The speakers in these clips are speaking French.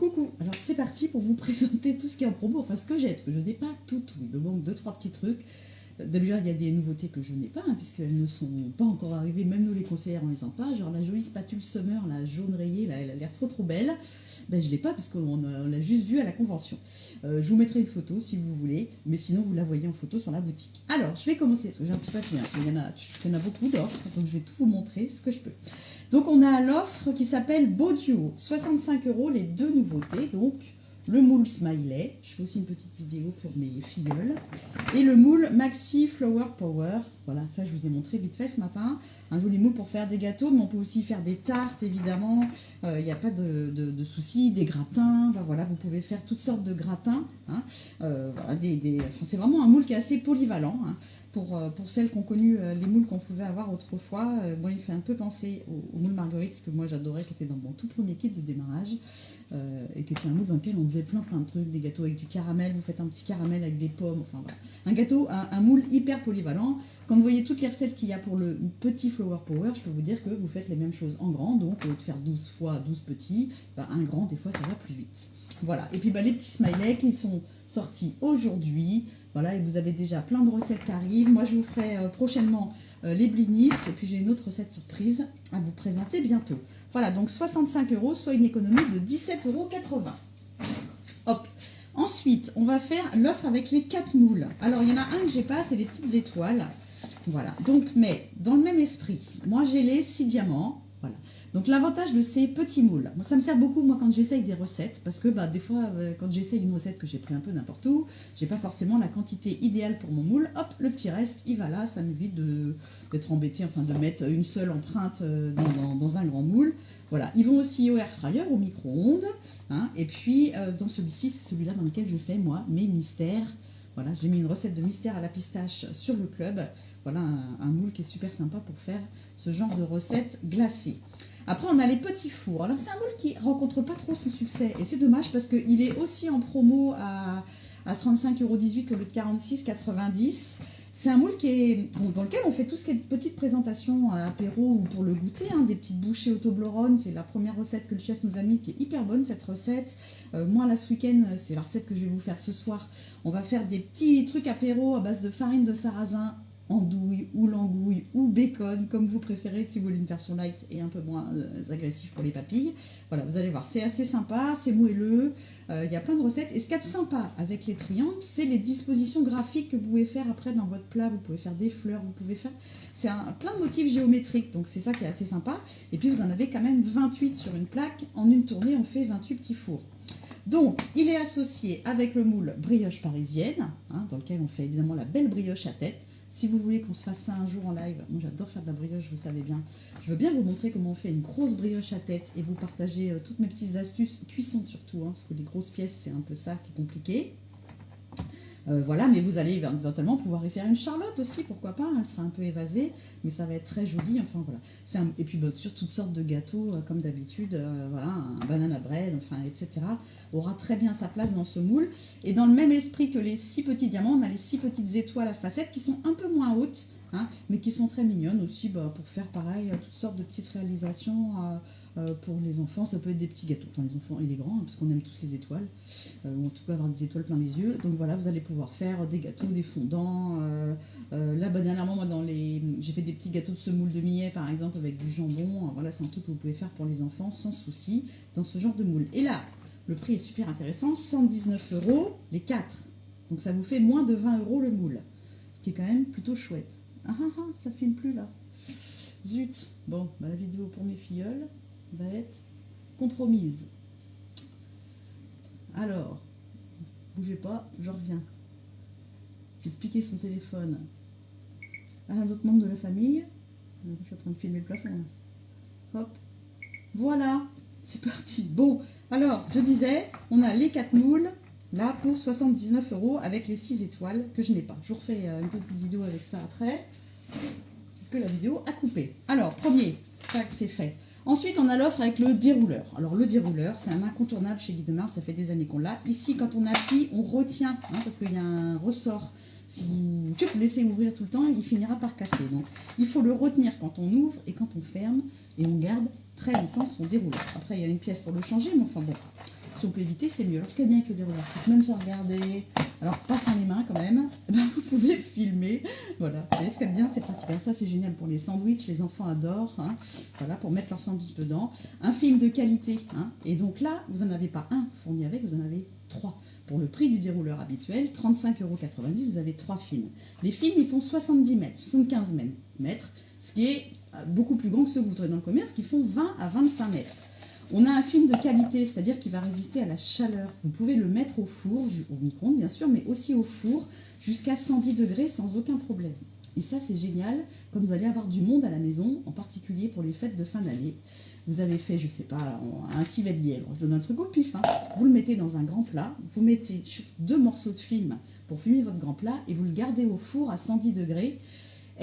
Coucou, alors c'est parti pour vous présenter tout ce qui est en promo, enfin ce que j'ai, parce que je n'ai pas tout, il me manque 2-3 petits trucs. D'abord, il y a des nouveautés que je n'ai pas, puisqu'elles ne sont pas encore arrivées, même nous les conseillères on les a pas, genre la jolie spatule Summer, la jaune rayée, là, elle a l'air trop belle, ben, je ne l'ai pas parce qu'on l'a juste vue à la convention. Je vous mettrai une photo si vous voulez, mais sinon vous la voyez en photo sur la boutique. Alors, je vais commencer, parce que j'ai un petit papier, il y en a beaucoup d'offres, donc je vais tout vous montrer ce que je peux. Donc on a l'offre qui s'appelle Beau Duo, 65 € les deux nouveautés, donc le moule Smiley, je fais aussi une petite vidéo pour mes filleuls, et le moule Maxi Flower Power, voilà, ça je vous ai montré vite fait ce matin, un joli moule pour faire des gâteaux, mais on peut aussi faire des tartes évidemment, il n'y a pas de soucis, des gratins, ben, voilà, vous pouvez faire toutes sortes de gratins, hein, voilà, enfin, c'est vraiment un moule qui est assez polyvalent, hein. Pour celles qui ont connu les moules qu'on pouvait avoir autrefois, moi il fait un peu penser au moule Marguerite, que moi j'adorais, qui était dans mon tout premier kit de démarrage, et qui était un moule dans lequel on faisait plein de trucs, des gâteaux avec du caramel, vous faites un petit caramel avec des pommes, enfin voilà. Un gâteau, un moule hyper polyvalent. Quand vous voyez toutes les recettes qu'il y a pour le petit Flower Power, je peux vous dire que vous faites les mêmes choses en grand, donc au lieu de faire 12 fois 12 petits, bah, un grand, des fois ça va plus vite. Voilà, et puis bah, les petits smileys qui sont sortis aujourd'hui. Voilà, et vous avez déjà plein de recettes qui arrivent. Moi, je vous ferai prochainement les blinis. Et puis, j'ai une autre recette surprise à vous présenter bientôt. Voilà, donc 65 €, soit une économie de 17,80 €. Hop. Ensuite, on va faire l'offre avec les 4 moules. Alors, il y en a un que j'ai pas, c'est les petites étoiles. Voilà, donc, mais dans le même esprit, moi, j'ai les 6 diamants. Voilà. Donc l'avantage de ces petits moules, moi, ça me sert beaucoup moi quand j'essaye des recettes, parce que bah, des fois quand j'essaye une recette que j'ai pris un peu n'importe où, j'ai pas forcément la quantité idéale pour mon moule, hop, le petit reste, il va là, ça m'évite d'être embêté, enfin de mettre une seule empreinte dans un grand moule. Voilà, ils vont aussi au air fryer, au micro-ondes, hein, et puis dans celui-ci, c'est celui-là dans lequel je fais moi mes mystères. Voilà, j'ai mis une recette de mystère à la pistache sur le club. Voilà un moule qui est super sympa pour faire ce genre de recette glacée. Après, on a les petits fours. Alors, c'est un moule qui rencontre pas trop son succès. Et c'est dommage parce qu'il est aussi en promo à 35,18 € au lieu de 46,90 €. C'est un moule qui est, bon, dans lequel on fait tout ce qui est petite présentation à apéro ou pour le goûter, hein, des petites bouchées au Toblerone. C'est la première recette que le chef nous a mis, qui est hyper bonne cette recette. Moi, là, ce week-end, c'est la recette que je vais vous faire ce soir. On va faire des petits trucs apéro à base de farine de sarrasin, andouille ou l'angouille ou bacon, comme vous préférez, si vous voulez une version light et un peu moins agressif pour les papilles. Voilà, vous allez voir, c'est assez sympa, c'est moelleux, il y a plein de recettes. Et ce qu'il y a de sympa avec les triangles, c'est les dispositions graphiques que vous pouvez faire après dans votre plat. Vous pouvez faire des fleurs, vous pouvez faire... C'est plein de motifs géométriques, donc c'est ça qui est assez sympa. Et puis vous en avez quand même 28 sur une plaque. En une tournée, on fait 28 petits fours. Donc, il est associé avec le moule brioche parisienne, hein, dans lequel on fait évidemment la belle brioche à tête. Si vous voulez qu'on se fasse ça un jour en live, moi j'adore faire de la brioche, vous savez bien. Je veux bien vous montrer comment on fait une grosse brioche à tête et vous partager toutes mes petites astuces, cuisson surtout, hein, parce que les grosses pièces c'est un peu ça qui est compliqué. Voilà, mais vous allez éventuellement pouvoir y faire une charlotte aussi, pourquoi pas, elle sera un peu évasée, mais ça va être très joli, enfin voilà. Et puis bien sûr toutes sortes de gâteaux, comme d'habitude, voilà, un banana bread, enfin, etc. aura très bien sa place dans ce moule. Et dans le même esprit que les 6 petits diamants, on a les 6 petites étoiles à facettes qui sont un peu moins hautes, hein, mais qui sont très mignonnes aussi, pour faire pareil, toutes sortes de petites réalisations pour les enfants. Ça peut être des petits gâteaux, enfin les enfants et les grands, hein, parce qu'on aime tous les étoiles, ou en tout cas avoir des étoiles plein les yeux. Donc voilà, vous allez pouvoir faire des gâteaux, des fondants. Là, dernièrement, moi, j'ai fait des petits gâteaux de semoule de millet, par exemple, avec du jambon. Voilà, c'est un truc que vous pouvez faire pour les enfants sans souci dans ce genre de moule. Et là, le prix est super intéressant, 79 € les 4. Donc ça vous fait moins de 20 € le moule, ce qui est quand même plutôt chouette. Ça filme plus là. Zut. Bon, bah, la vidéo pour mes filleuls va être compromise. Alors, bougez pas, je reviens. J'ai piqué son téléphone à un autre membre de la famille. Je suis en train de filmer le plafond. Hop. Voilà, c'est parti. Bon, alors, je disais, on a les 4 moules, là, pour 79 € avec les 6 étoiles que je n'ai pas. Je vous refais une petite vidéo avec ça après, puisque la vidéo a coupé. Alors, premier, tac, c'est fait. Ensuite, on a l'offre avec le dérouleur. Alors, le dérouleur, c'est un incontournable chez Guy Demar, ça fait des années qu'on l'a. Ici, quand on appuie, on retient, hein, parce qu'il y a un ressort. Si vous le laissez ouvrir tout le temps, il finira par casser. Donc, il faut le retenir quand on ouvre et quand on ferme, et on garde très longtemps son dérouleur. Après, il y a une pièce pour le changer, mais enfin bon. Si on peut éviter, c'est mieux. Alors, ce qui est bien avec le dérouleur, c'est que même sans regarder, alors pas sans les mains quand même, eh ben, vous pouvez filmer. Voilà, vous voyez, ce qui est bien, c'est pratique. Alors, ça, c'est génial pour les sandwichs, les enfants adorent. Hein. Voilà, pour mettre leur sandwich dedans. Un film de qualité. Hein. Et donc là, vous n'en avez pas un fourni avec, vous en avez 3. Pour le prix du dérouleur habituel, 35,90 €, vous avez 3 films. Les films, ils font 70 mètres, 75 mètres, ce qui est beaucoup plus grand que ceux que vous trouvez dans le commerce, qui font 20 à 25 mètres. On a un film de qualité, c'est-à-dire qu'il va résister à la chaleur. Vous pouvez le mettre au four, au micro-ondes bien sûr, mais aussi au four, jusqu'à 110 degrés sans aucun problème. Et ça, c'est génial, comme vous allez avoir du monde à la maison, en particulier pour les fêtes de fin d'année. Vous avez fait, je sais pas, un civet de lièvre, je donne un truc au pif, hein. Vous le mettez dans un grand plat, vous mettez 2 morceaux de film pour fumer votre grand plat et vous le gardez au four à 110 degrés.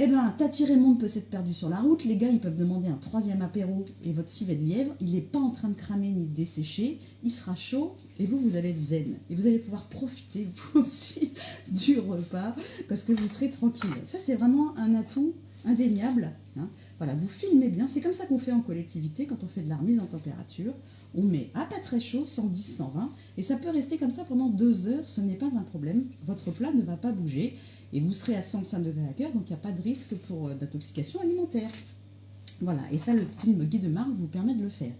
Eh bien, Tati Raymond peut s'être perdu sur la route, les gars, ils peuvent demander un 3e apéro et votre civet de lièvre, il n'est pas en train de cramer ni de dessécher, il sera chaud et vous allez être zen. Et vous allez pouvoir profiter, vous aussi, du repas parce que vous serez tranquille. Ça, c'est vraiment un atout indéniable. Hein. Voilà, vous filmez bien, c'est comme ça qu'on fait en collectivité quand on fait de la remise en température. On met à pas très chaud, 110, 120, et ça peut rester comme ça pendant 2 heures, ce n'est pas un problème. Votre plat ne va pas bouger. Et vous serez à 65 degrés à cœur, donc il n'y a pas de risque pour d'intoxication alimentaire. Voilà, et ça, le film Guy de Marle vous permet de le faire.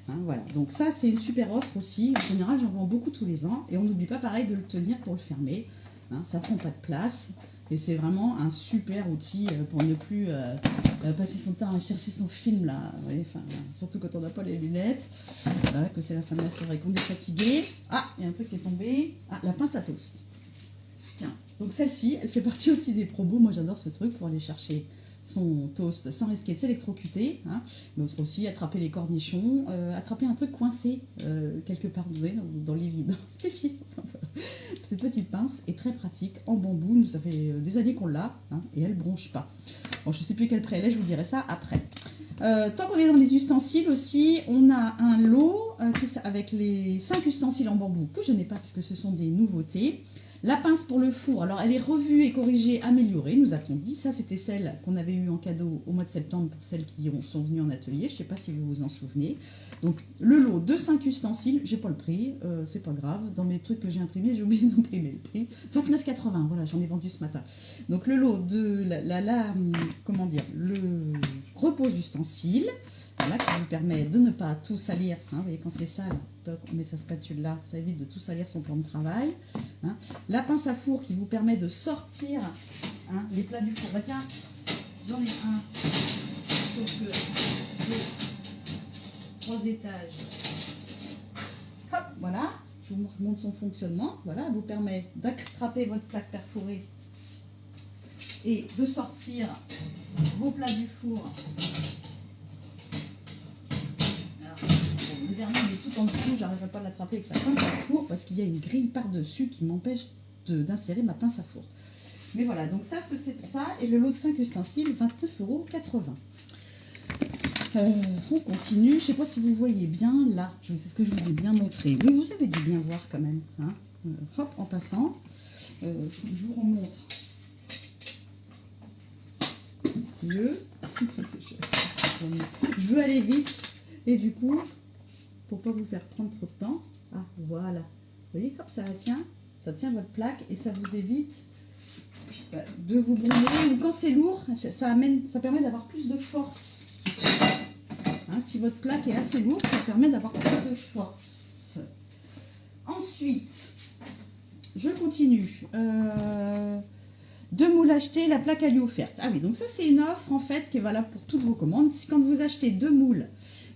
Hein, voilà, donc ça, c'est une super offre aussi. En général, j'en vends beaucoup tous les ans. Et on n'oublie pas, pareil, de le tenir pour le fermer. Hein, ça ne prend pas de place. Et c'est vraiment un super outil pour ne plus passer son temps à chercher son film, là. Vous voyez, surtout quand on n'a pas les lunettes. Voilà, que c'est la fin de la soirée, qu'on est fatigué. Ah, il y a un truc qui est tombé. Ah, la pince à toast. Tiens. Donc celle-ci, elle fait partie aussi des promos. Moi, j'adore ce truc pour aller chercher son toast sans risquer de s'électrocuter. Hein. L'autre aussi, attraper les cornichons, attraper un truc coincé quelque part dans les vides. Cette petite pince est très pratique, en bambou. Nous, ça fait des années qu'on l'a, hein, et elle ne bronche pas. Bon, je ne sais plus quel prix elle est, je vous dirai ça après. Tant qu'on est dans les ustensiles aussi, on a un lot avec les 5 ustensiles en bambou que je n'ai pas puisque ce sont des nouveautés. La pince pour le four, alors elle est revue et corrigée, améliorée, nous a-t-on dit. Ça, c'était celle qu'on avait eue en cadeau au mois de septembre pour celles qui sont venues en atelier. Je ne sais pas si vous vous en souvenez. Donc, le lot de 5 ustensiles, j'ai pas le prix, c'est pas grave. Dans mes trucs que j'ai imprimés, j'ai oublié d'imprimer le prix. 29,80, voilà, j'en ai vendu ce matin. Donc, le lot de le repose d'ustensiles. Voilà, qui vous permet de ne pas tout salir. Hein, vous voyez, quand c'est sale, on met sa spatule là, ça évite de tout salir son plan de travail. Hein. La pince à four qui vous permet de sortir les plats du four. Bah tiens, j'en ai un, sauf que 3 étages. Hop, voilà, je vous montre son fonctionnement. Voilà, elle vous permet d'attraper votre plaque perforée et de sortir vos plats du four. Le dernier, il est tout en dessous, j'arriverai pas à l'attraper avec la pince à four parce qu'il y a une grille par-dessus qui m'empêche d'insérer ma pince à four. Mais voilà, donc ça, c'était ça. Et le lot de 5 ustensiles, 29,80 €. On continue. Je ne sais pas si vous voyez bien là. C'est ce que je vous ai bien montré. Oui, vous avez dû bien voir quand même. Hein. Hop, en passant. Je vous remontre. Je veux aller vite. Et du coup, pour pas vous faire prendre trop de temps, ah voilà, vous voyez, hop, ça tient votre plaque et ça vous évite de vous brûler. Ou quand c'est lourd, ça permet d'avoir plus de force. Hein, si votre plaque est assez lourde, ça permet d'avoir plus de force. Ensuite, je continue. 2 moules achetés, la plaque à lui offerte. Ah oui, donc ça c'est une offre en fait qui est valable pour toutes vos commandes. Si quand vous achetez 2 moules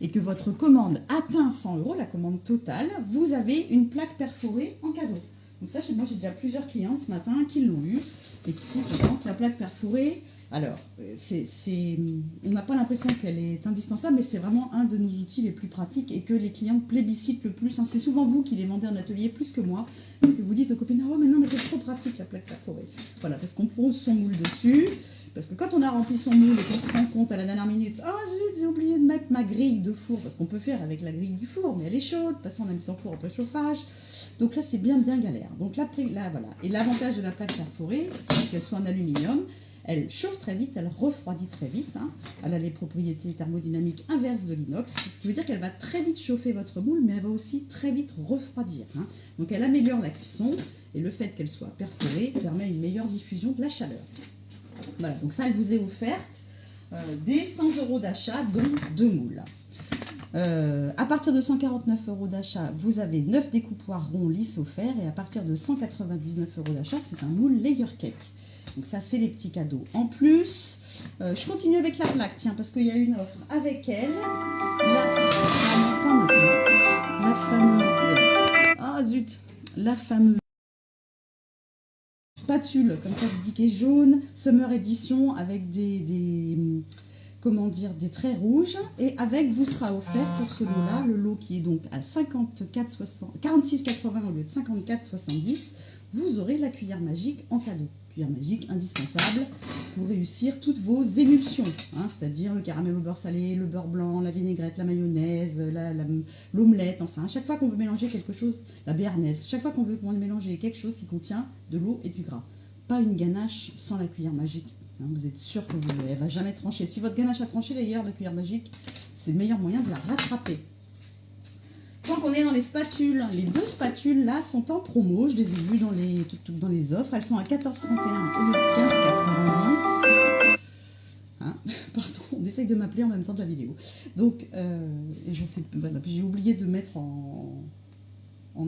et que votre commande atteint 100 €, la commande totale, vous avez une plaque perforée en cadeau. Donc ça, moi j'ai déjà plusieurs clients ce matin qui l'ont eu et qui sont contents. La plaque perforée, alors, on n'a pas l'impression qu'elle est indispensable, mais c'est vraiment un de nos outils les plus pratiques et que les clients plébiscitent le plus. Hein. C'est souvent vous qui les vendez en atelier plus que moi, parce que vous dites aux copines, oh mais non, mais c'est trop pratique la plaque perforée. Voilà, parce qu'on pose son moule dessus. Parce que quand on a rempli son moule et qu'on se rend compte à la dernière minute, oh zut, j'ai oublié de mettre ma grille de four, parce qu'on peut faire avec la grille du four, mais elle est chaude, parce qu'on a mis son four au préchauffage. Donc là, c'est bien galère. Donc là, voilà. Et l'avantage de la plaque perforée, c'est qu'elle soit en aluminium, Elle chauffe très vite, elle refroidit très vite. Hein. Elle a les propriétés thermodynamiques inverses de l'inox, ce qui veut dire qu'elle va très vite chauffer votre moule, mais elle va aussi très vite refroidir. Hein. Donc elle améliore la cuisson, et le fait qu'elle soit perforée permet une meilleure diffusion de la chaleur. Voilà, donc ça, elle vous est offerte des 100 € d'achat, dont 2 moules. À partir de 149 € d'achat, vous avez 9 découpoirs ronds lisses offerts, et à partir de 199 € d'achat, c'est un moule layer cake. Donc ça, c'est les petits cadeaux. En plus, je continue avec la plaque, tiens, parce qu'il y a une offre avec elle. La fameuse spatule, comme ça je dis, qui est jaune, Summer Edition, avec comment dire, des traits rouges, et avec vous sera offert pour ce lot-là, le lot qui est donc à 46,80 au lieu de 54,70, vous aurez la cuillère magique en cadeau. Cuillère magique indispensable pour réussir toutes vos émulsions, hein, c'est-à-dire le caramel au beurre salé, le beurre blanc, la vinaigrette, la mayonnaise, l'omelette, enfin, à chaque fois qu'on veut mélanger quelque chose, la béarnaise, chaque fois qu'on veut mélanger quelque chose qui contient de l'eau et du gras. Pas une ganache sans la cuillère magique. Hein, vous êtes sûr que elle ne va jamais trancher. Si votre ganache a tranché d'ailleurs, la cuillère magique, c'est le meilleur moyen de la rattraper. Tant qu'on est dans les spatules, les 2 spatules là sont en promo, je les ai vues dans les offres, elles sont à 14,31 € au lieu de 15,90 €. Hein, pardon, on essaye de m'appeler en même temps de la vidéo. Donc, je sais, voilà, j'ai oublié de mettre en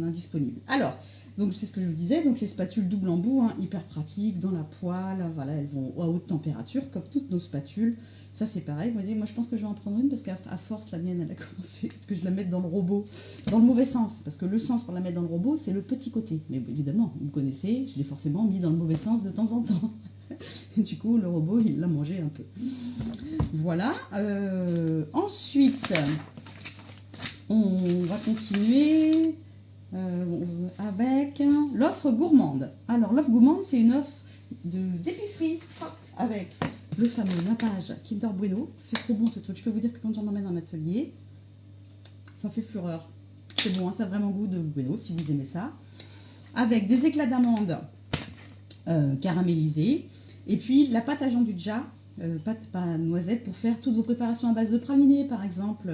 indisponible. Alors, donc c'est ce que je vous disais, donc les spatules double embout, hein, hyper pratiques, dans la poêle, voilà, elles vont à haute température, comme toutes nos spatules. Ça c'est pareil, vous voyez, moi je pense que je vais en prendre une, parce qu'à force, la mienne, elle a commencé, que je la mette dans le robot, dans le mauvais sens, parce que le sens pour la mettre dans le robot, c'est le petit côté. Mais évidemment, vous me connaissez, je l'ai forcément mis dans le mauvais sens de temps en temps. Et du coup, le robot, il l'a mangé un peu. Voilà. Ensuite, on va continuer avec l'offre gourmande. Alors, l'offre gourmande, c'est une offre d'épicerie avec le fameux nappage Kinder Bueno. C'est trop bon ce truc. Je peux vous dire que quand j'en emmène en atelier, ça fait fureur. C'est bon, hein, ça a vraiment goût de Bueno si vous aimez ça. Avec des éclats d'amandes caramélisés. Et puis la pâte à gianduja, pâte à noisette, pour faire toutes vos préparations à base de praliné, par exemple,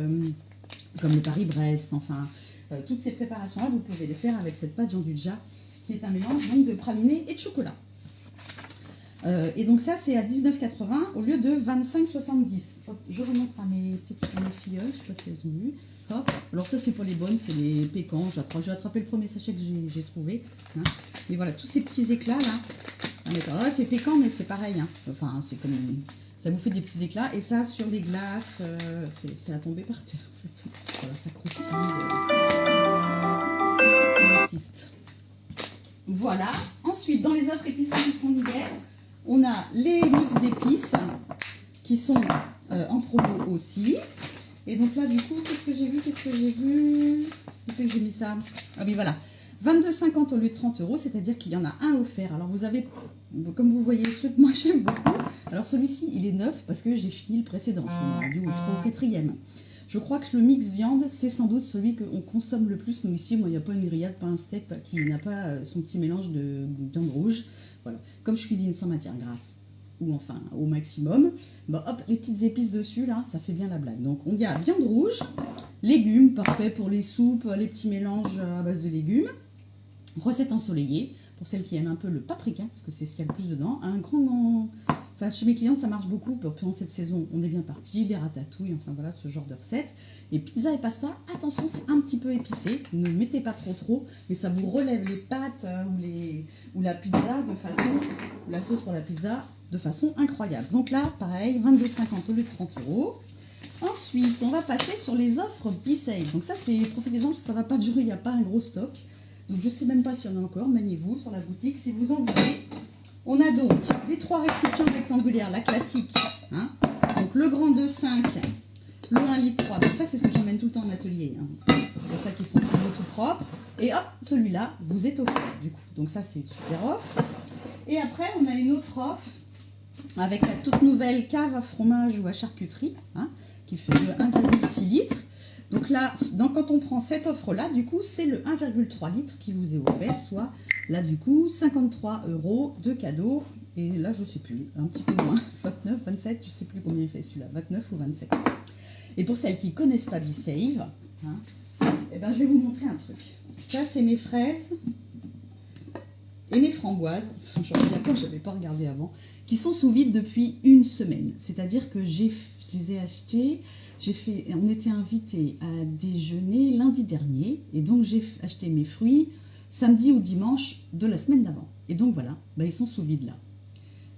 comme le Paris-Brest, enfin, toutes ces préparations-là, vous pouvez les faire avec cette pâte gianduja, qui est un mélange donc de praliné et de chocolat. Et donc ça, c'est à 19,80 au lieu de 25,70. Je remonte à mes filleuls, je ne sais pas si elles ont vu. Hop. Alors ça, c'est pour les bonnes, c'est les pécans. J'ai attrapé le premier sachet que j'ai trouvé. Hein. Et voilà, tous ces petits éclats là. Alors là, c'est pécan, mais c'est pareil. Hein. Enfin, c'est comme... Ça vous fait des petits éclats. Et ça, sur les glaces, c'est à tomber par terre. En fait. Voilà, ça croustille. Ça insiste. Voilà. Ensuite, dans les offres épiceries qui sont hier, on a les mix d'épices qui sont en promo aussi. Et donc là, du coup, qu'est-ce que j'ai vu? Où c'est que j'ai mis ça? Ah oui, voilà. 22,50 au lieu de 30 €, c'est-à-dire qu'il y en a un offert. Alors vous avez, comme vous voyez, ceux que moi j'aime beaucoup. Alors celui-ci, il est neuf parce que j'ai fini le précédent. Je suis rendu au 3 ou 4e. Je crois que le mix viande, c'est sans doute celui qu'on consomme le plus. Nous ici, moi, il n'y a pas une grillade, pas un steak qui n'a pas son petit mélange de viande rouge. Voilà. Comme je cuisine sans matière grasse, ou enfin au maximum, bah hop, les petites épices dessus, là, ça fait bien la blague. Donc on y a viande rouge, légumes, parfait pour les soupes, les petits mélanges à base de légumes. Recette ensoleillée, pour celles qui aiment un peu le paprika, parce que c'est ce qu'il y a le plus dedans. Enfin, chez mes clientes, ça marche beaucoup. Pendant cette saison, on est bien parti. Les ratatouilles, enfin voilà, ce genre de recettes. Et pizza et pasta, attention, c'est un petit peu épicé. Ne mettez pas trop, mais ça vous relève les pâtes ou la pizza de façon, la sauce pour la pizza de façon incroyable. Donc là, pareil, 22,50 au lieu de 30 €. Ensuite, on va passer sur les offres B-Sale. Donc ça, c'est profitez-en parce que ça ne va pas durer, il n'y a pas un gros stock. Donc je ne sais même pas s'il y en a encore, maniez-vous sur la boutique si vous en voulez. On a donc les 3 récipients rectangulaires, la classique, hein. Donc le grand 2,5, le 1,3 litre. Donc ça, c'est ce que j'emmène tout le temps en atelier. Hein. C'est ça qui sont tout propres. Et hop, celui-là vous est offert du coup. Donc ça, c'est une super offre. Et après, on a une autre offre avec la toute nouvelle cave à fromage ou à charcuterie, hein, qui fait de 1,6 litre. Donc là, quand on prend cette offre-là, du coup, c'est le 1,3 litre qui vous est offert, soit là, du coup, 53 € de cadeau Et là, je sais plus, un petit peu moins, 29, 27, je sais plus combien il fait celui-là, 29 ou 27. Et pour celles qui ne connaissent pas B-Save, hein, eh ben, je vais vous montrer un truc. Ça, c'est mes fraises et mes framboises, je n'avais pas regardé avant, qui sont sous vide depuis une semaine. C'est-à-dire que je les ai achetées, on était invités à déjeuner lundi dernier, et donc j'ai acheté mes fruits samedi ou dimanche de la semaine d'avant. Et donc voilà, bah, ils sont sous vide là.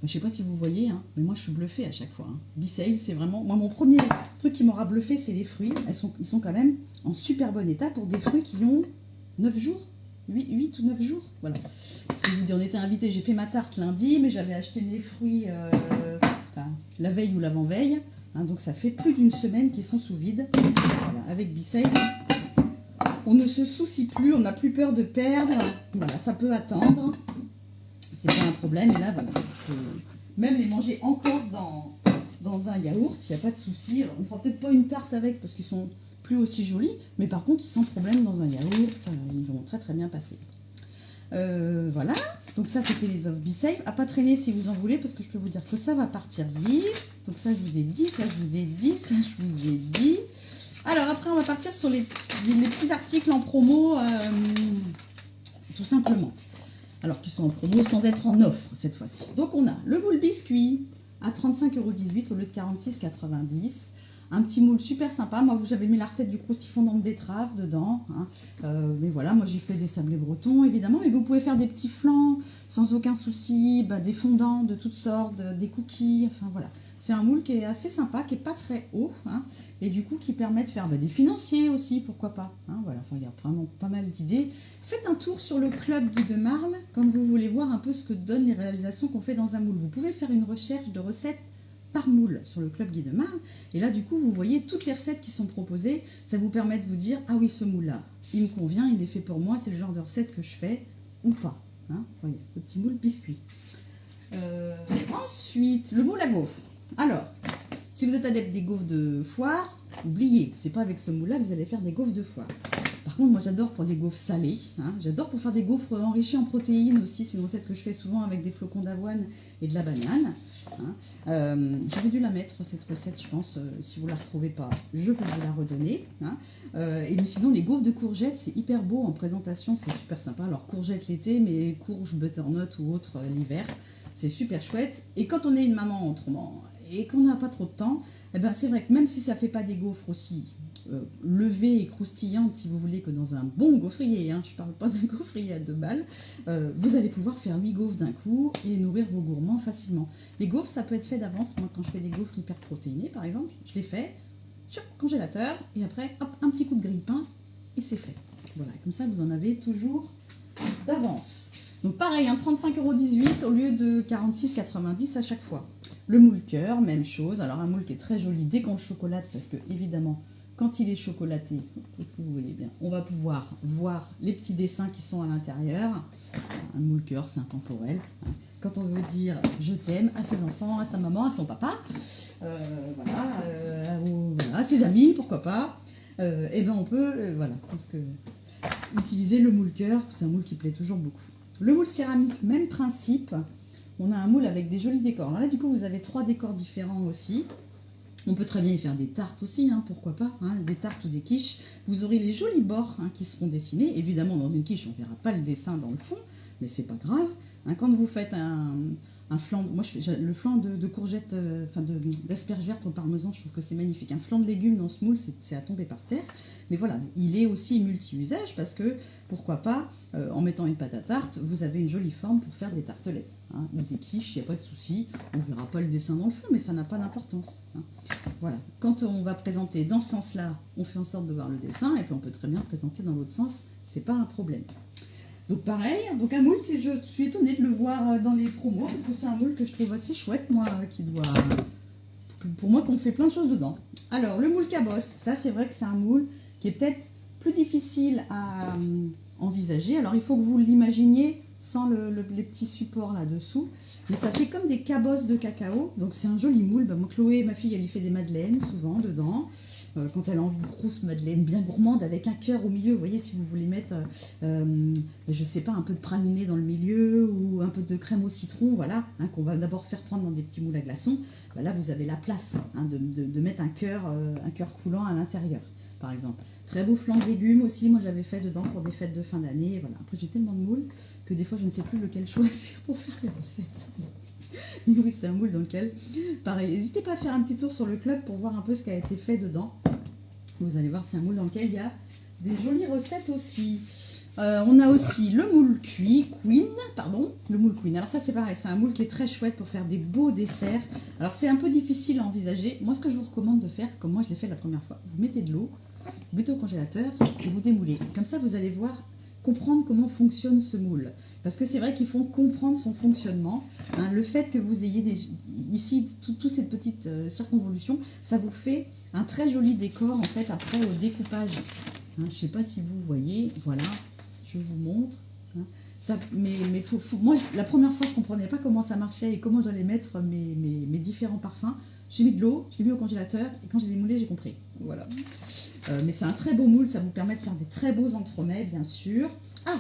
Je ne sais pas si vous voyez, hein, mais moi je suis bluffée à chaque fois. Hein. B-Save, c'est vraiment... Moi, mon premier truc qui m'aura bluffé, c'est les fruits. Ils sont quand même en super bon état pour des fruits qui ont 9 jours. 8 ou 9 jours, voilà. Parce que je vous dis, on était invités, j'ai fait ma tarte lundi, mais j'avais acheté mes fruits la veille ou l'avant-veille. Hein, donc ça fait plus d'une semaine qu'ils sont sous vide. Voilà, avec B-Save, on ne se soucie plus, on n'a plus peur de perdre. Voilà, ça peut attendre. C'est pas un problème. Et là, voilà, je peux même les manger encore dans un yaourt, il n'y a pas de souci. On ne fera peut-être pas une tarte avec parce qu'ils sont plus aussi jolis, mais par contre, sans problème dans un yaourt, ils vont très très bien passer. Voilà, donc ça c'était les offres B-Save. À pas traîner si vous en voulez, parce que je peux vous dire que ça va partir vite. Donc ça je vous ai dit, ça je vous ai dit, ça je vous ai dit. Alors après on va partir sur les petits articles en promo, tout simplement. Alors qui sont en promo sans être en offre cette fois-ci. Donc on a le moule biscuit à 35,18 € au lieu de 46,90 €. Un petit moule super sympa. Moi, j'avais mis la recette du croustillant fondant de betterave dedans. Hein. Mais voilà, moi j'ai fait des sablés bretons évidemment. Mais vous pouvez faire des petits flancs sans aucun souci, des fondants de toutes sortes, des cookies. Enfin voilà. C'est un moule qui est assez sympa, qui n'est pas très haut. Hein, et du coup qui permet de faire des financiers aussi, pourquoi pas. Hein, voilà, enfin, il y a vraiment pas mal d'idées. Faites un tour sur le club Guy de Marle quand vous voulez voir un peu ce que donnent les réalisations qu'on fait dans un moule. Vous pouvez faire une recherche de recettes par moule sur le club Guy de Marle. Et là, du coup, vous voyez toutes les recettes qui sont proposées. Ça vous permet de vous dire, ah oui, ce moule-là, il me convient, il est fait pour moi, c'est le genre de recette que je fais ou pas. Hein, voyez, le petit moule biscuit. Ensuite, le moule à gaufres. Alors, si vous êtes adepte des gaufres de foire, oubliez, c'est pas avec ce moule-là que vous allez faire des gaufres de foire. Par contre, moi j'adore pour les gaufres salées. Hein. J'adore pour faire des gaufres enrichies en protéines aussi. C'est une recette que je fais souvent avec des flocons d'avoine et de la banane. Hein. J'aurais dû la mettre cette recette, je pense. Si vous ne la retrouvez pas, je peux vous la redonner. Hein. Et mais sinon, les gaufres de courgettes, c'est hyper beau en présentation. C'est super sympa. Alors, courgettes l'été, mais courge, butternut ou autre l'hiver. C'est super chouette. Et quand on est une maman autrement et qu'on n'a pas trop de temps, eh ben, c'est vrai que même si ça ne fait pas des gaufres aussi levée et croustillante, si vous voulez, que dans un bon gaufrier, hein, je ne parle pas d'un gaufrier à 2 balles, vous allez pouvoir faire 8 gaufres d'un coup et nourrir vos gourmands facilement. Les gaufres, ça peut être fait d'avance. Moi, quand je fais des gaufres hyper protéinées, par exemple, je les fais sur le congélateur et après, hop, un petit coup de grille-pain et c'est fait. Voilà, comme ça, vous en avez toujours d'avance. Donc pareil, hein, 35,18 € au lieu de 46,90 € à chaque fois. Le moule cœur, même chose. Alors un moule qui est très joli dès qu'on le chocolate, parce que évidemment, quand il est chocolaté, est-ce que vous voyez bien, on va pouvoir voir les petits dessins qui sont à l'intérieur. Un moule cœur, c'est intemporel. Hein. Quand on veut dire je t'aime à ses enfants, à sa maman, à son papa, voilà, à ses amis, pourquoi pas, et ben on peut, voilà, parce que utiliser le moule cœur, c'est un moule qui plaît toujours beaucoup. Le moule céramique, même principe. On a un moule avec des jolis décors. Alors là, du coup, vous avez 3 décors différents aussi. On peut très bien y faire des tartes aussi, hein, pourquoi pas, hein, des tartes ou des quiches. Vous aurez les jolis bords hein, qui seront dessinés. Évidemment, dans une quiche, on ne verra pas le dessin dans le fond, mais c'est pas grave. Hein, quand vous faites un flan, moi je fais le flan de courgettes, d'asperges vertes au parmesan, je trouve que c'est magnifique. Un flan de légumes dans ce moule, c'est à tomber par terre. Mais voilà, il est aussi multi-usage parce que, pourquoi pas, en mettant une pâte à tarte, vous avez une jolie forme pour faire des tartelettes. Hein, ou des quiches, il n'y a pas de souci. On ne verra pas le dessin dans le fond, mais ça n'a pas d'importance. Hein. Voilà, quand on va présenter dans ce sens-là, on fait en sorte de voir le dessin, et puis on peut très bien présenter dans l'autre sens, c'est pas un problème. Donc pareil, donc un moule, je suis étonnée de le voir dans les promos, parce que c'est un moule que je trouve assez chouette, moi, pour moi, qu'on fait plein de choses dedans. Alors, le moule cabosse, ça c'est vrai que c'est un moule qui est peut-être plus difficile à envisager. Alors, il faut que vous l'imaginiez sans les petits supports là-dessous. Mais ça fait comme des cabosses de cacao, donc c'est un joli moule. Moi, Chloé, ma fille, elle y fait des madeleines, souvent, dedans. quand elle a envie de grosse madeleine bien gourmande avec un cœur au milieu. Vous voyez, si vous voulez mettre, je sais pas, un peu de praliné dans le milieu ou un peu de crème au citron, voilà, hein, qu'on va d'abord faire prendre dans des petits moules à glaçons. Bah là, vous avez la place hein, de mettre un cœur coulant à l'intérieur, par exemple. Très beau flan de légumes aussi, moi j'avais fait dedans pour des fêtes de fin d'année. Voilà. Après, j'ai tellement de moules que des fois, je ne sais plus lequel choisir pour faire les recettes. Mais oui, c'est un moule dans lequel, pareil, n'hésitez pas à faire un petit tour sur le club pour voir un peu ce qui a été fait dedans. Vous allez voir, c'est un moule dans lequel il y a des jolies recettes aussi. On a aussi le moule le moule Queen. Alors ça c'est pareil, c'est un moule qui est très chouette pour faire des beaux desserts. Alors c'est un peu difficile à envisager. Moi ce que je vous recommande de faire, comme moi je l'ai fait la première fois, vous mettez de l'eau, vous mettez au congélateur et vous démoulez. Comme ça vous allez voir, comprendre comment fonctionne ce moule. Parce que c'est vrai qu'il faut comprendre son fonctionnement. Hein. Le fait que vous ayez ici toutes ces petites circonvolutions, ça vous fait un très joli décor en fait après au découpage. Hein, je ne sais pas si vous voyez, voilà, je vous montre. Hein. Ça, moi, la première fois, je ne comprenais pas comment ça marchait et comment j'allais mettre mes différents parfums. J'ai mis de l'eau, je l'ai mis au congélateur et quand j'ai démoulé, j'ai compris. Voilà. Mais c'est un très beau moule, ça vous permet de faire des très beaux entremets, bien sûr. Ah,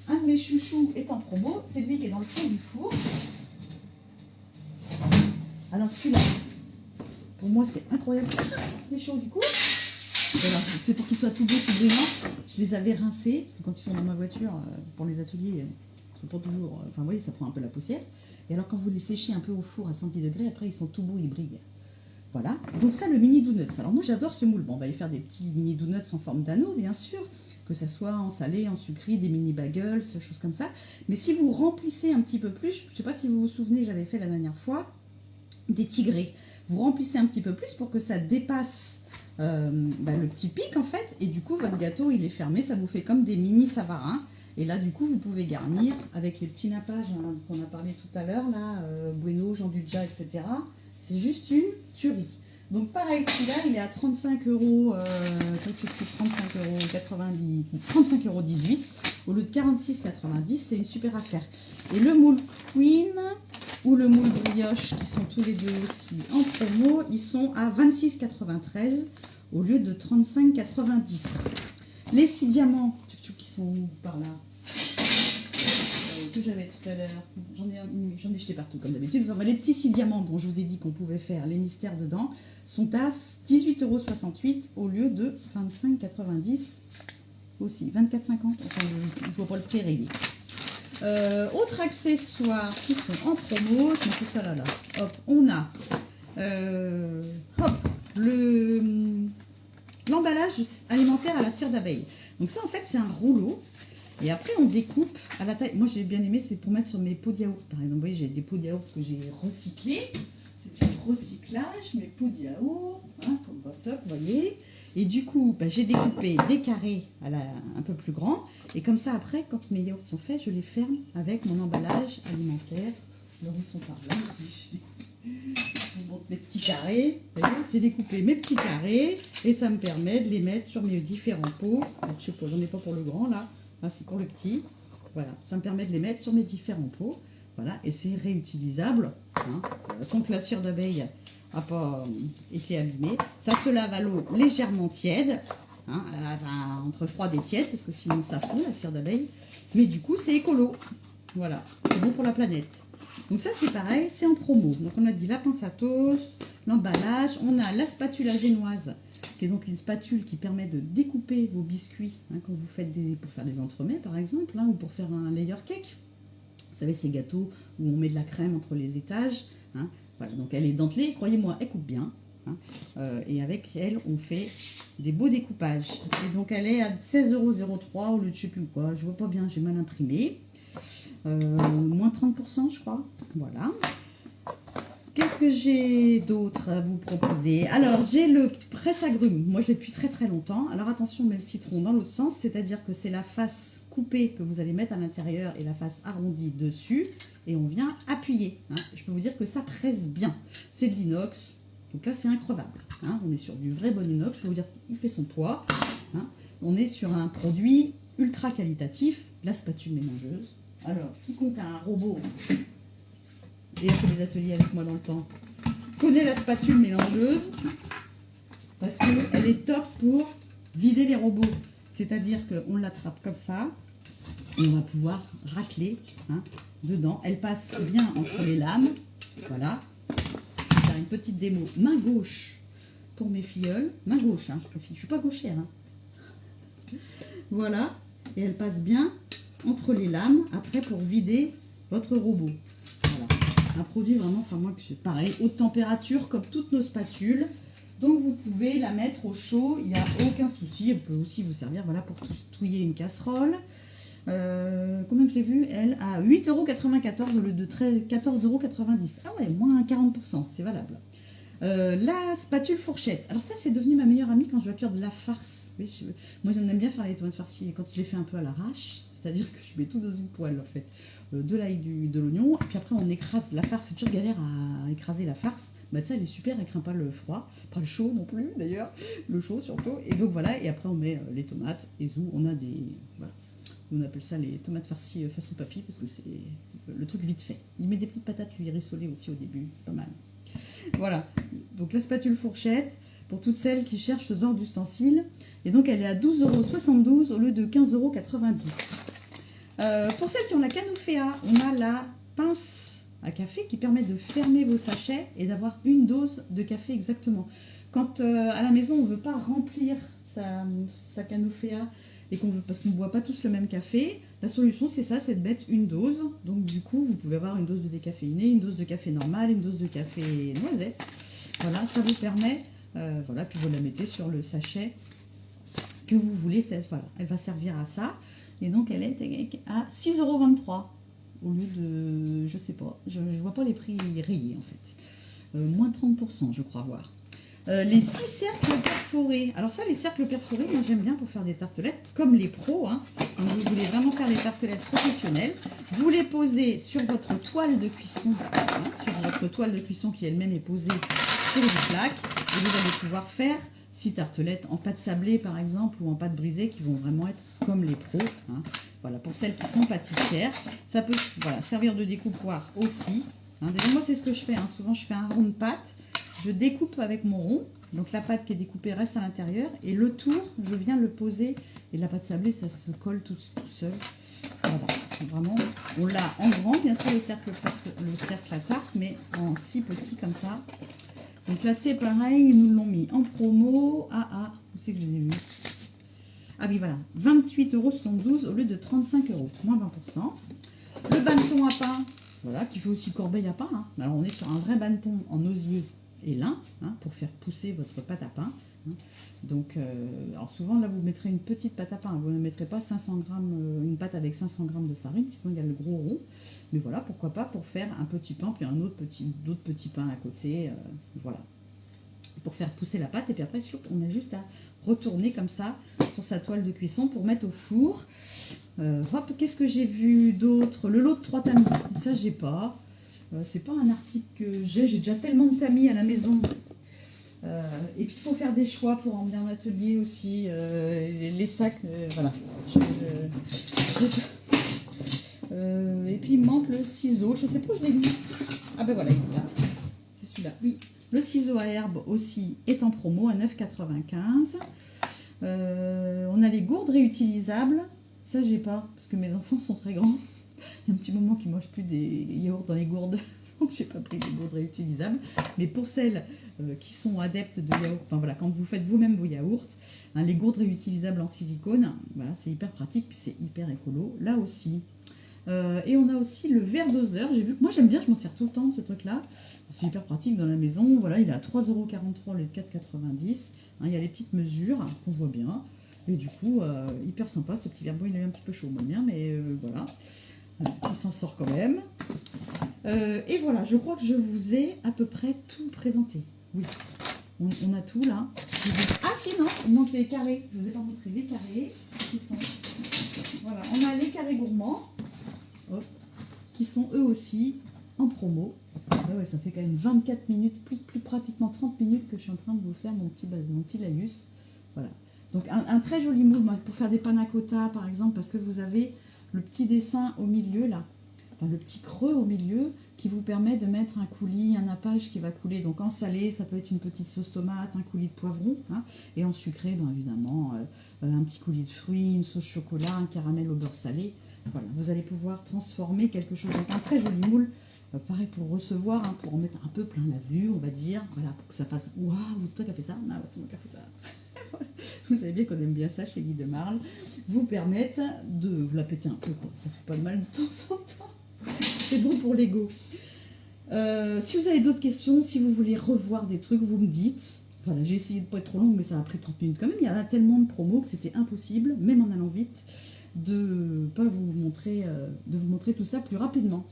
un de mes chouchous est en promo, c'est lui qui est dans le fond du four. Alors celui-là, pour moi, c'est incroyable. Il est chaud du coup. Voilà, c'est pour qu'ils soient tout beaux, tout brillants. Je les avais rincés, parce que quand ils sont dans ma voiture, pour les ateliers, ils sont pas toujours... Enfin, vous voyez, ça prend un peu la poussière. Et alors, quand vous les séchez un peu au four à 110 degrés, après, ils sont tout beaux, ils brillent. Voilà. Donc ça, le mini donuts. Alors moi, j'adore ce moule. Bon, on va y faire des petits mini donuts en forme d'anneau, bien sûr. Que ça soit en salé, en sucré, des mini bagels, choses comme ça. Mais si vous remplissez un petit peu plus, je ne sais pas si vous vous souvenez, j'avais fait la dernière fois, des tigrés. Vous remplissez un petit peu plus pour que ça dépasse le petit pic en fait, et du coup votre gâteau il est fermé, ça vous fait comme des mini savarins, et là du coup vous pouvez garnir avec les petits nappages hein, dont on a parlé tout à l'heure, là, bueno, Jean-Duja, etc. C'est juste une tuerie. Donc pareil, celui-là il est à 35 euros, 35,18 euros au lieu de 46,90, c'est une super affaire. Et le moule Queen ou le moule brioche qui sont tous les deux aussi en promo, ils sont à 26,93 au lieu de 35,90. Les 6 diamants qui sont où, par là, que j'avais tout à l'heure, j'en ai jeté partout comme d'habitude. Enfin, les petits 6 diamants dont je vous ai dit qu'on pouvait faire les mystères dedans sont à 18,68 euros au lieu de 25,90 aussi, 24,50. Enfin, je ne vois pas le prix réglé. Autres accessoires qui sont en promo, je mets tout ça là. Hop, on a l'emballage alimentaire à la cire d'abeille. Donc ça en fait c'est un rouleau et après on découpe à la taille. Moi j'ai bien aimé, c'est pour mettre sur mes pots de yaourt par exemple. Vous voyez, j'ai des pots de yaourt que j'ai recyclés. C'est du recyclage, mes pots de yaourt, hein, comme top, vous voyez. Et du coup, j'ai découpé des carrés un peu plus grands. Et comme ça, après, quand mes yaourts sont faits, je les ferme avec mon emballage alimentaire. Alors, ils sont par là. Je vous montre mes petits carrés. J'ai découpé mes petits carrés. Et ça me permet de les mettre sur mes différents pots. Alors, je sais pas, j'en ai pas pour le grand, là. Là, c'est pour le petit. Voilà, ça me permet de les mettre sur mes différents pots. Voilà, et c'est réutilisable. Hein. Sans que la cire d'abeille n'a pas été abîmée. Ça se lave à l'eau légèrement tiède, hein, entre froide et tiède, parce que sinon ça fond la cire d'abeille. Mais du coup, c'est écolo. Voilà, c'est bon pour la planète. Donc ça, c'est pareil, c'est en promo. Donc on a dit la pince à toast, l'emballage. On a la spatule à génoise, qui est donc une spatule qui permet de découper vos biscuits hein, quand vous faites pour faire des entremets, par exemple, hein, ou pour faire un layer cake. Vous savez, ces gâteaux où on met de la crème entre les étages. Hein. Voilà, donc elle est dentelée, croyez-moi, elle coupe bien. Hein. Et avec elle, on fait des beaux découpages. Et donc elle est à 16,03 € au lieu de je sais plus quoi. Je vois pas bien, j'ai mal imprimé. Moins 30%, je crois. Voilà. Qu'est-ce que j'ai d'autre à vous proposer? Alors, j'ai le presse-agrumes. Moi, je l'ai depuis très très longtemps. Alors attention, on met le citron dans l'autre sens, c'est-à-dire que c'est la face coupée que vous allez mettre à l'intérieur et la face arrondie dessus. Et on vient appuyer. Hein. Je peux vous dire que ça presse bien. C'est de l'inox. Donc là, c'est increvable. Hein. On est sur du vrai bon inox. Je peux vous dire qu'il fait son poids. Hein. On est sur un produit ultra qualitatif. La spatule mélangeuse. Alors, quiconque a un robot et a fait des ateliers avec moi dans le temps connaît la spatule mélangeuse. parce qu'elle est top pour vider les robots. C'est-à-dire qu'on l'attrape comme ça et on va pouvoir racler dedans. Elle passe bien entre les lames. Voilà. Je vais faire une petite démo main gauche pour mes filleuls. Main gauche, je ne suis pas gauchère. Voilà. Et elle passe bien entre les lames après pour vider votre robot. Voilà. Un produit vraiment, enfin moi, pareil, haute température comme toutes nos spatules. Donc vous pouvez la mettre au chaud, il n'y a aucun souci. Elle peut aussi vous servir voilà, pour touiller une casserole. Combien je l'ai vu? Elle à 8,94 € au lieu de 14,90 €. Ah ouais, moins 40%, c'est valable. La spatule fourchette. Alors ça, c'est devenu ma meilleure amie quand je dois cuire de la farce. Oui, moi, j'aime bien faire les tomates farcies quand je les fais un peu à l'arrache. C'est-à-dire que je mets tout dans une poêle, en fait. De l'ail, de l'oignon. Et puis après, on écrase la farce. C'est toujours galère à écraser la farce. Bah ça, elle est super, elle craint pas le froid. Pas le chaud non plus, d'ailleurs. Le chaud, surtout. Et donc, voilà. Et après, on met les tomates. Et on a des... Voilà. On appelle ça les tomates farcies façon papy parce que c'est le truc vite fait. Il met des petites patates lui rissolées aussi au début, c'est pas mal. Voilà, donc la spatule fourchette pour toutes celles qui cherchent ce genre d'ustensiles. Et donc elle est à 12,72 € au lieu de 15,90 €. Pour celles qui ont la Canofea, on a la pince à café qui permet de fermer vos sachets et d'avoir une dose de café exactement. Quand à la maison on ne veut pas remplir sa Canofea et parce qu'on ne boit pas tous le même café, la solution c'est ça, c'est de mettre une dose. Donc du coup, vous pouvez avoir une dose de décaféiné, une dose de café normal, une dose de café noisette. Voilà, ça vous permet, voilà, puis vous la mettez sur le sachet que vous voulez. Voilà, elle va servir à ça. Et donc elle est à 6,23 € au lieu de, je sais pas, je ne vois pas les prix rayés en fait. Moins 30%, je crois voir. Les 6 cercles perforés. Alors ça, les cercles perforés, moi j'aime bien pour faire des tartelettes, comme les pros. Quand vous voulez vraiment faire des tartelettes professionnelles, vous les posez sur votre toile de cuisson, sur votre toile de cuisson qui elle-même est posée sur une plaque, et vous allez pouvoir faire 6 tartelettes en pâte sablée par exemple, ou en pâte brisée, qui vont vraiment être comme les pros. Voilà, pour celles qui sont pâtissières, ça peut servir de découpoir aussi. Déjà moi c'est ce que je fais, souvent je fais un rond de pâte. Je découpe avec mon rond, donc la pâte qui est découpée reste à l'intérieur, et le tour, je viens le poser, et la pâte sablée, ça se colle tout seul. Voilà, vraiment, on l'a en grand, bien sûr, le cercle à tarte, mais en 6 petits comme ça. Donc là, c'est pareil, ils nous l'ont mis en promo. Où c'est que je les ai vus? Ah oui, voilà, 28,72 € au lieu de 35 €, moins 20%. Le bâton à pain, voilà, qui fait aussi corbeille à pain. Alors, on est sur un vrai bâton en osier et lin, pour faire pousser votre pâte à pain. Donc, alors souvent là vous mettrez une petite pâte à pain, vous ne mettrez pas 500 grammes, une pâte avec 500 grammes de farine, sinon il y a le gros rond. Mais voilà, pourquoi pas pour faire un petit pain, puis d'autres petits pains à côté, voilà. Pour faire pousser la pâte, et puis après on a juste à retourner comme ça sur sa toile de cuisson pour mettre au four. Hop, qu'est-ce que j'ai vu d'autre? Le lot de 3 tamis, ça j'ai pas. C'est pas un article que j'ai déjà tellement de tamis à la maison. Et puis il faut faire des choix pour emmener en atelier aussi. Les sacs, voilà. Et puis il manque le ciseau, je sais pas où je l'ai mis. Ah ben voilà, il est là. C'est celui-là, oui. Le ciseau à herbe aussi est en promo à 9,95 €. On a les gourdes réutilisables. Ça j'ai pas, parce que mes enfants sont très grands. Il y a un petit moment qu'ils ne mangent plus des yaourts dans les gourdes, donc j'ai pas pris des gourdes réutilisables. Mais pour celles qui sont adeptes de yaourt, enfin voilà, quand vous faites vous-même vos yaourts, les gourdes réutilisables en silicone, voilà, c'est hyper pratique, puis c'est hyper écolo, là aussi. Et on a aussi le verre doseur. J'ai vu que moi j'aime bien, je m'en sers tout le temps de ce truc-là. C'est hyper pratique dans la maison. Voilà, il est à 3,43 € les 4,90 €. Il y a les petites mesures qu'on voit bien. Et du coup, hyper sympa ce petit verre. Bon, il est un petit peu chaud, moi bien, mais voilà. Il s'en sort quand même. Et voilà, je crois que je vous ai à peu près tout présenté. Oui, on a tout là. Ah sinon, il manque les carrés. Je ne vous ai pas montré les carrés. Qui sont... Voilà, on a les carrés gourmands. Hop, qui sont eux aussi en promo. Ouais, ça fait quand même 24 minutes, plus pratiquement 30 minutes que je suis en train de vous faire mon petit laïus. Voilà. Donc un très joli moule pour faire des panna cotta par exemple, parce que vous avez le petit dessin au milieu là. le petit creux au milieu qui vous permet de mettre un coulis, un nappage qui va couler. Donc en salé, ça peut être une petite sauce tomate, un coulis de poivron, hein, et en sucré, bien évidemment, un petit coulis de fruits, une sauce chocolat, un caramel au beurre salé. Voilà, vous allez pouvoir transformer quelque chose avec un très joli moule. Pareil pour recevoir, hein, pour en mettre un peu plein la vue, on va dire. Voilà, pour que ça fasse waouh, c'est toi qui as fait ça? Ah, ouais, c'est moi qui ai fait ça. Vous savez bien qu'on aime bien ça chez Guy de Marle. Vous permettre de vous la péter un peu, quoi. Ça fait pas de mal de temps en temps. C'est bon pour l'ego. Si vous avez d'autres questions, si vous voulez revoir des trucs, vous me dites. Voilà, j'ai essayé de ne pas être trop longue, mais ça a pris 30 minutes quand même. Il y a tellement de promos que c'était impossible, même en allant vite, de pas vous montrer, de vous montrer tout ça plus rapidement.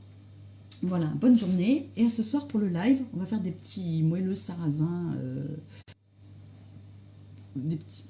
Voilà, bonne journée. Et à ce soir pour le live, on va faire des petits moelleux sarrasins, des petits